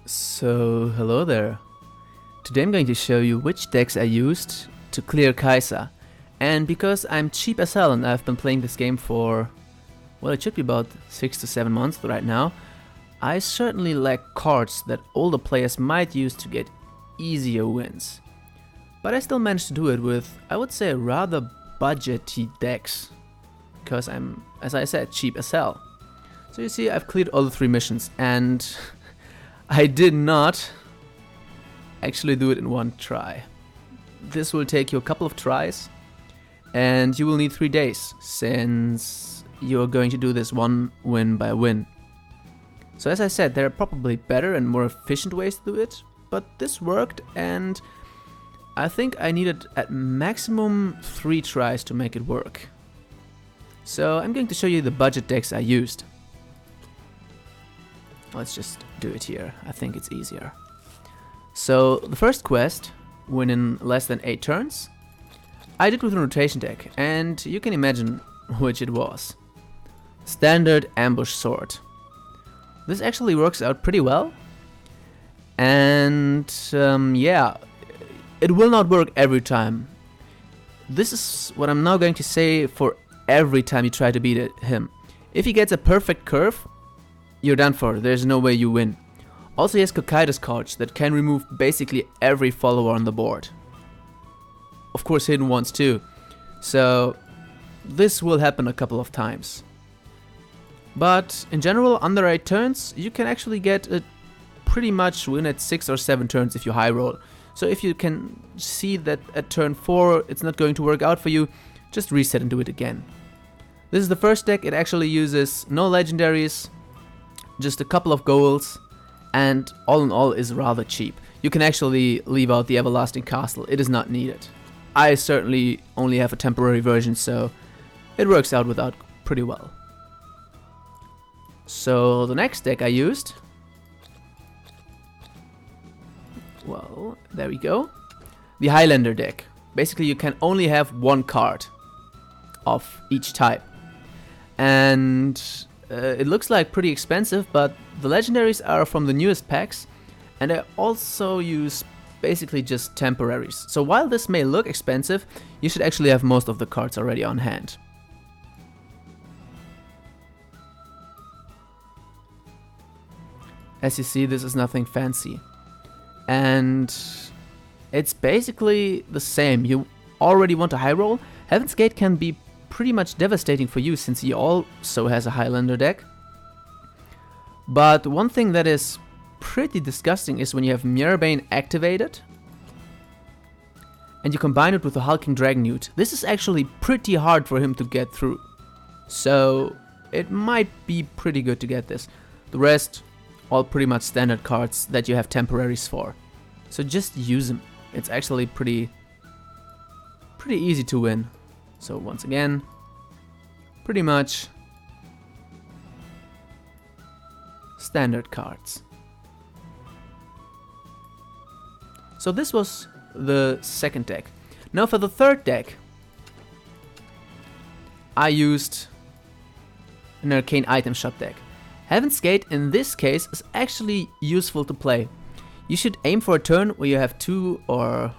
So, hello there. Today I'm going to show you which decks I used to clear Kaiser. And because I'm cheap as hell and I've been playing this game for, well, it should be about 6 to 7 months right now, I certainly lack cards that older players might use to get easier wins. But I still managed to do it with, I would say, rather budgety decks. Because I'm, as I said, cheap as hell. So you see, I've cleared all the 3 missions and I did not actually do it in one try. This will take you a couple of tries and you will need 3 days since you're going to do this one win by win. So as I said, there are probably better and more efficient ways to do it, but this worked and I think I needed at maximum 3 tries to make it work. So I'm going to show you the budget decks I used. Let's just do it here, I think it's easier. So the first quest, win in less than 8 turns, I did with a rotation deck, and you can imagine which it was. Standard Ambush Sword. This actually works out pretty well, and yeah, it will not work every time. This is what I'm now going to say for every time you try to beat him. If he gets a perfect curve, you're done for, there's no way you win. Also he has Kaiser Quests that can remove basically every follower on the board. Of course hidden ones too. So this will happen a couple of times. But in general, under 8 turns, you can actually get a pretty much win at 6 or 7 turns if you high roll. So if you can see that at turn 4 it's not going to work out for you, just reset and do it again. This is the first deck, it actually uses no legendaries, just a couple of goals, and all in all is rather cheap. You can actually leave out the Everlasting Castle, it is not needed. I certainly only have a temporary version, so it works out without pretty well. So the next deck I used, well, there we go, the Highlander deck. Basically you can only have 1 card of each type, and it looks like pretty expensive, but the legendaries are from the newest packs, and I also use basically just temporaries. So while this may look expensive, you should actually have most of the cards already on hand. As you see, this is nothing fancy, and it's basically the same. You already want a high roll. Heaven's Gate can be pretty much devastating for you since he also has a Highlander deck. But one thing that is pretty disgusting is when you have Mirabane activated and you combine it with the Hulking Dragon Newt. This is actually pretty hard for him to get through. So it might be pretty good to get this. The rest, all pretty much standard cards that you have temporaries for. So just use them. It's actually pretty easy to win. So once again, pretty much standard cards. So this was the second deck. Now for the third deck, I used an Arcane Item Shop deck. Heaven's Gate in this case is actually useful to play. You should aim for a turn where you have 2 or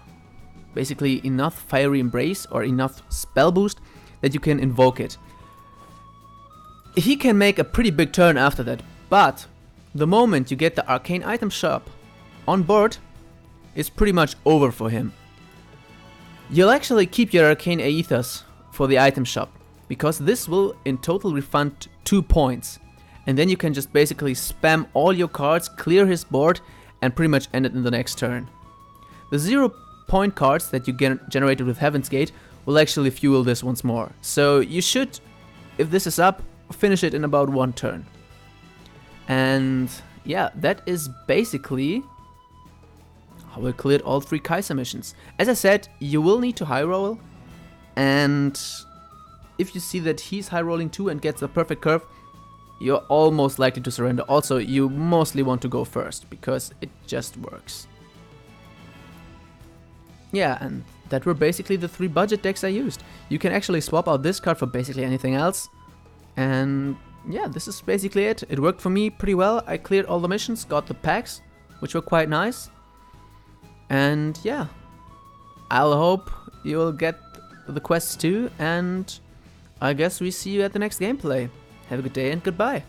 basically enough Fiery Embrace or enough spell boost that you can invoke it. He can make a pretty big turn after that, but the moment you get the Arcane Item Shop on board, it's pretty much over for him. You'll actually keep your Arcane Aethers for the item shop, because this will in total refund 2 points, and then you can just basically spam all your cards, clear his board, and pretty much end it in the next turn. The 0-point cards that you get generated with Heaven's Gate will actually fuel this once more. So you should, if this is up, finish it in about 1 turn. And yeah, that is basically how I cleared all 3 Kaiser missions. As I said, you will need to high roll, and if you see that he's high rolling too and gets the perfect curve, you're almost likely to surrender. Also, you mostly want to go first, because it just works. Yeah, and that were basically the 3 budget decks I used. You can actually swap out this card for basically anything else. And yeah, this is basically it. It worked for me pretty well. I cleared all the missions, got the packs, which were quite nice. And yeah, I'll hope you'll get the quests too, and I guess we see you at the next gameplay. Have a good day and goodbye.